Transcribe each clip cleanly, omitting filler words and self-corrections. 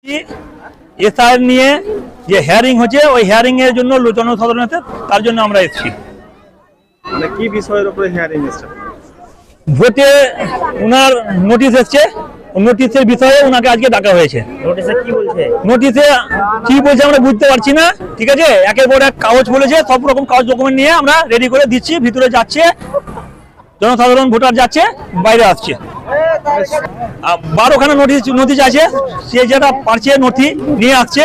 SIR নিয়ে যে hearing হচ্ছে ওই হিয়ারিং এর জন্য জনসাধারণের তার জন্য আমরা এসেছি। মানে কি বিষয়ের উপরে হিয়ারিং এসেছে? ভোটে ওনার নোটিশ এসছে, নোটিশের বিষয়ে ওনাকে আজকে ডাকা হয়েছে। নোটিশে কি বলছে? নোটিশে কি বলছে আমরা বুঝতে পারছি না, ঠিক আছে। একের পর এক কাগজ বলেছে, সব রকম কাগজ ডকুমেন্ট নিয়ে আমরা রেডি করে দিচ্ছি, ভিতরে যাচ্ছে জনসাধারণ, ভোটার যাচ্ছে, বাইরে আসছে। 12খানা নোটিশ আছে, সে যেটা পারছে নথি নিয়ে আসছে,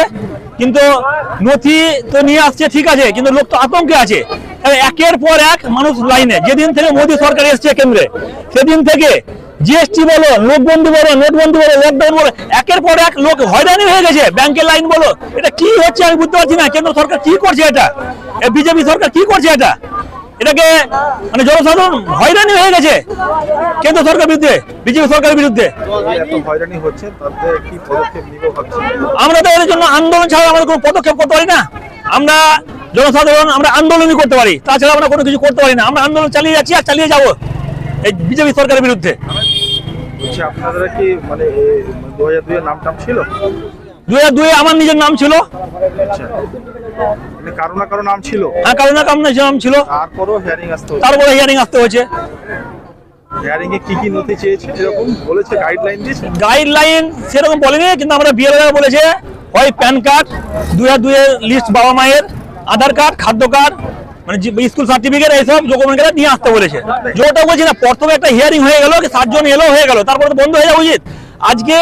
কিন্তু নথি তো নিয়ে আসছে ঠিক আছে, কিন্তু লোক তো আতঙ্কে আছে। একের পর এক মানুষ লাইনে, যেদিন থেকে মোদী সরকার এসছে কেন্দ্রে, সেদিন থেকে জিএসটি বলো, নোটবন্দি বলো, নোটবন্দি বলো, লকডাউন বলো, একের পর এক লোক হয়রানি হয়ে গেছে। ব্যাংকের লাইন বলো, এটা কি হচ্ছে আমি বুঝতে পারছি না। কেন্দ্র সরকার কি করছে এটা, বিজেপি সরকার কি করছে এটা, এটাকে মানে জনসাধারণ হয়রানি হয়ে গেছে কেন্দ্র সরকার বিরুদ্ধে, বিজেপি সরকারের বিরুদ্ধে। আমরা তো এর জন্য আন্দোলন ছাড়া আমাদের কোনো পদক্ষেপ করতে পারি না। আমরা জনসাধারণ আমরা আন্দোলনই করতে পারি, তাছাড়া আমরা কোনো কিছু করতে পারি না। আমরা আন্দোলন চালিয়ে যাচ্ছি আর চালিয়ে যাবো এই বিজেপি সরকারের বিরুদ্ধে। আপনাদের কি মানে 2002 এর নাম ছিল? 2002 আমার নিজের নাম ছিল। কারো না কারো নাম ছিল? হ্যাঁ, কারো না কারো নাম ছিল। তারপরে হিয়ারিং আসতে হয়েছে। হিয়ারিং এ কি কি নথি চেয়েছে এরকম বলেছে? গাইডলাইন দিয়েছে? গাইডলাইন সেরকম বলেনি, কিন্তু আমরা বিএলও বলেছে হয় প্যান কার্ড, 2002 এর লিস্ট, বাবা মায়ের আধার কার্ড, খাদ্য কার্ড, মানে স্কুল সার্টিফিকেট, এইসব ডকুমেন্ট নিয়ে আসতে বলেছে। যেটা বলছি না, প্রথমে একটা হিয়ারিং হয়ে গেল, 7 জন এলো হয়ে গেল, তারপরে তো বন্ধ হয়ে যাওয়া উচিত। আজকে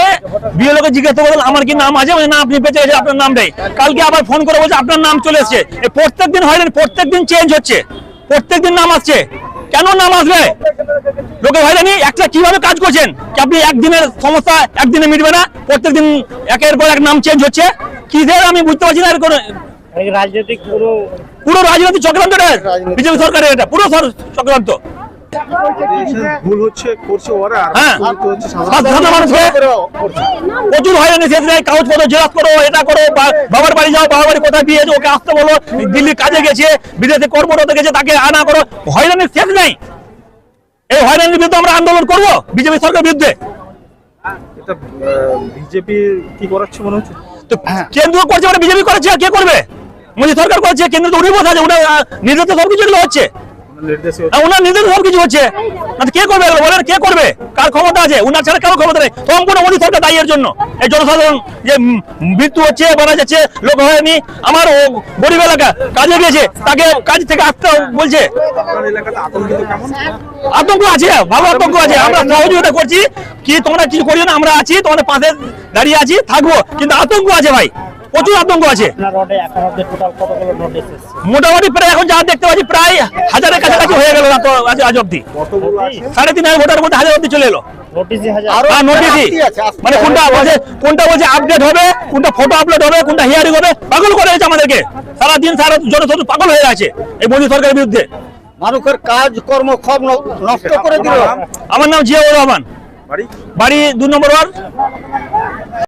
বিএলওকে জিজ্ঞাসা করলেন আমার কি নাম আছে, না আপনি বেঁচে গেছে, আপনার নাম নেই। কালকে আবার ফোন করে বলছে আপনার নাম চলে এসছে। প্রত্যেকদিন হয় না, প্রত্যেকদিন চেঞ্জ হচ্ছে, প্রত্যেকদিন নাম আসছে। কেন নাম আসবে? লোকে হয়রানি। একটা কিভাবে কাজ করছেন কি আপনি? একদিনের সমস্যা একদিনে মিটবে না, প্রত্যেকদিন একের পর এক নাম চেঞ্জ হচ্ছে। কি আমি বুঝতে পারছি না। এর কোনো রাজনৈতিক পুরো রাজনৈতিক চক্রান্ত, বিজেপি সরকারের এটা পুরো চক্রান্ত। ভুল হচ্ছে করছে ওরা, হ্যাঁ, সাধারণ মানুষকে প্রচুর হয়রানি। কাগজপত্র জেরক্স করো, এটা করো, বাবার বাড়ি যাও, বাবার বাড়ি কোথায় বিয়ে, ওকে আসতে বলো, দিল্লি কাজে গেছে, বিদেশে কর্মরত গেছে, তাকে আনা করো। হয়রানির শেষ নাই। এই হয়রানির বিরুদ্ধে আমরা আন্দোলন করবো, বিজেপি সরকারের বিরুদ্ধে। এটা বিজেপি কি করাচ্ছে মনে হচ্ছে? তো কেন্দ্র করছে, মানে বিজেপি করেছে, আর কে করবে? মোদী সরকার করছে, কেন্দ্র তো উনি বসে আছে, ওটা নির্দেশে সবকিছু হচ্ছে, ওনার নির্দেশে সবকিছু হচ্ছে। কে করবে বলেন? কে করবে? কার ক্ষমতা আছে? উনার ছাড়া কারো ক্ষমতা নেই। সম্পূর্ণ মোদী সরকার দায়ী এর জন্য। এই জনসাধারণ যে মৃত্যু হচ্ছে, মারা যাচ্ছে, লোক হয়নি। আমার গরিব এলাকা কাজে গিয়েছে, তাকে কাজ থেকে আসতে বলছে। আতঙ্ক আছে, ভালো আতঙ্ক আছে। আমরা সহযোগিতা করছি, কি তোমরা কিছু করিও না, আমরা আছি, তোমাদের পাশে দাঁড়িয়ে আছি, থাকবো, কিন্তু আতঙ্ক আছে ভাই, প্রচুর আতঙ্ক আছে। মোটামুটি প্রায় এখন যা দেখতে পাচ্ছি প্রায় 1000-এর কাছাকাছি হয়ে গেল আজ অব্দি। 3.5 ভোটার মধ্যে 1000 অব্দি চলে এলো। মানে কোনটা বলছে আপডেট হবে, কোনটা ফটো আপলোড হবে, কোনটা হিয়ারিং হবে, পাগল করে গেছে আমাদেরকে। সারাদিন সারা জনসাধারণ পাগল হয়ে আছে এই মোদী সরকারের বিরুদ্ধে। মানুষের কাজ কর্ম সব নষ্ট করে দিল। আমার নাম জিয়াউর রহমান, বাড়ি 2 নম্বর ওয়ার্ড।